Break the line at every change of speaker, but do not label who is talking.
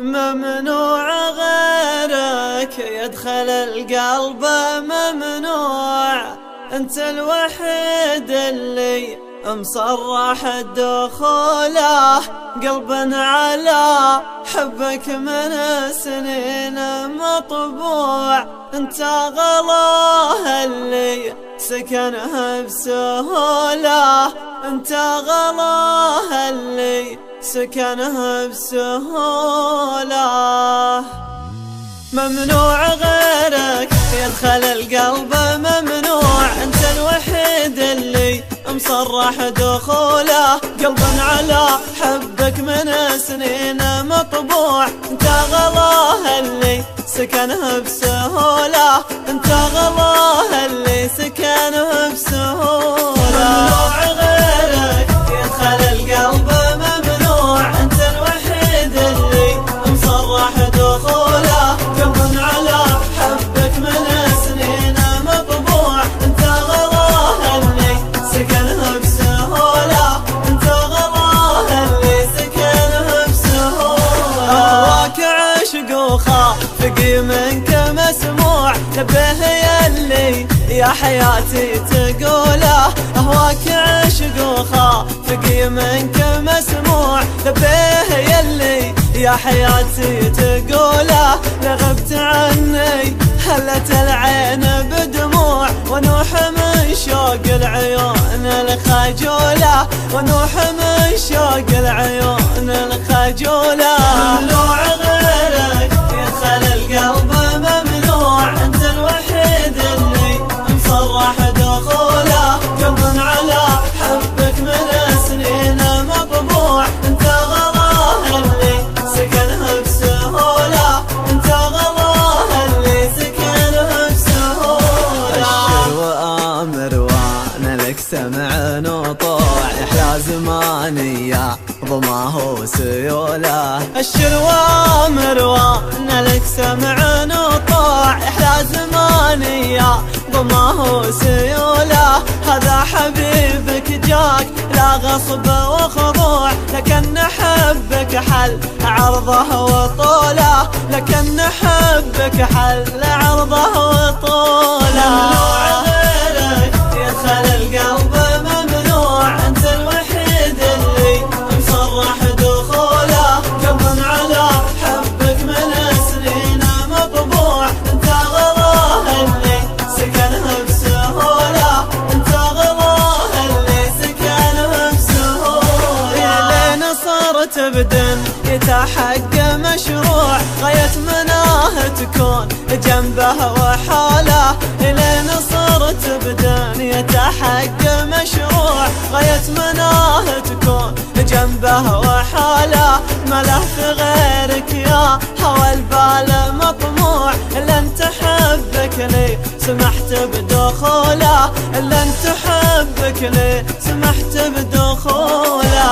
ممنوع غيرك يدخل القلب، ممنوع انت الوحيد اللي مصرح دخوله. قلبنا على حبك من سنين مطبوع، انت غلاه اللي سكنه بسهوله، انت غلاه اللي سكنه بسهوله. ممنوع غيرك يدخل القلب، ممنوع انت الوحيد اللي مصرح دخوله. قلبا على حبك من سنين مطبوع، انت غلاه اللي سكنه بسهوله، انت غلاه اللي سكنه بسهوله. ممنوع غيرك يدخل القلب، ممنوع انت الوحيد اللي مصرح دخوله. قلبا على حبك من سنين مطبوع، انت غلاه اللي سكنه بسهوله، انت غلاه اللي سكنه بسهوله. اهواك عشق وخافقي منك مسموع، لبيه يلي يا حياتي تقوله. اهواك عشق وخافقي منك مسموع، لبيه يلي يا حياتي تقوله. لغبت عني هلت العين بدموع، ونوح من شوق العيون الخجولة، ونوح من شوق العيون الخجولة. ممنوع غيرك يدخل القلب، ممنوع انت الوحيد اللي مصرح دخوله. قلبا على حبك من سنين مطبوع، انت غلاه اللي سكنه بسهوله، انت غلاه اللي سكنه بسهوله.
اشر وامر وانا لك سمع وطوع، احلى زمانية ضماه وسيوله.
اشر وامر وانا لك سمع وطوع، احلى زمانية ضماه وسيوله. هذا حبيبك جاك لا غصب وخضوع، لكن حبك حل عرضه وطوله، لكن حبك حل عرضه وطوله. ممنوع غيرك يدخل القلب، ممنوع انت الوحيد اللي مصرح دخوله. قلبا على حبك من سنين مطبوع، انت غلاه اللي سكنه بسهوله، انت غلاه اللي سكنه بسهوله. لين صرت بدن يتحق مشروع، غاية مناه تكون جنبه وحاله. لين صرت بدن يتحق مشروع، غاية مناه تكون جنبه وحاله. ما له في غيرك يا هوى البال مطموع، الا انت حبك لي سمحت بدخوله، الا انت حبك لي سمحت بدخوله.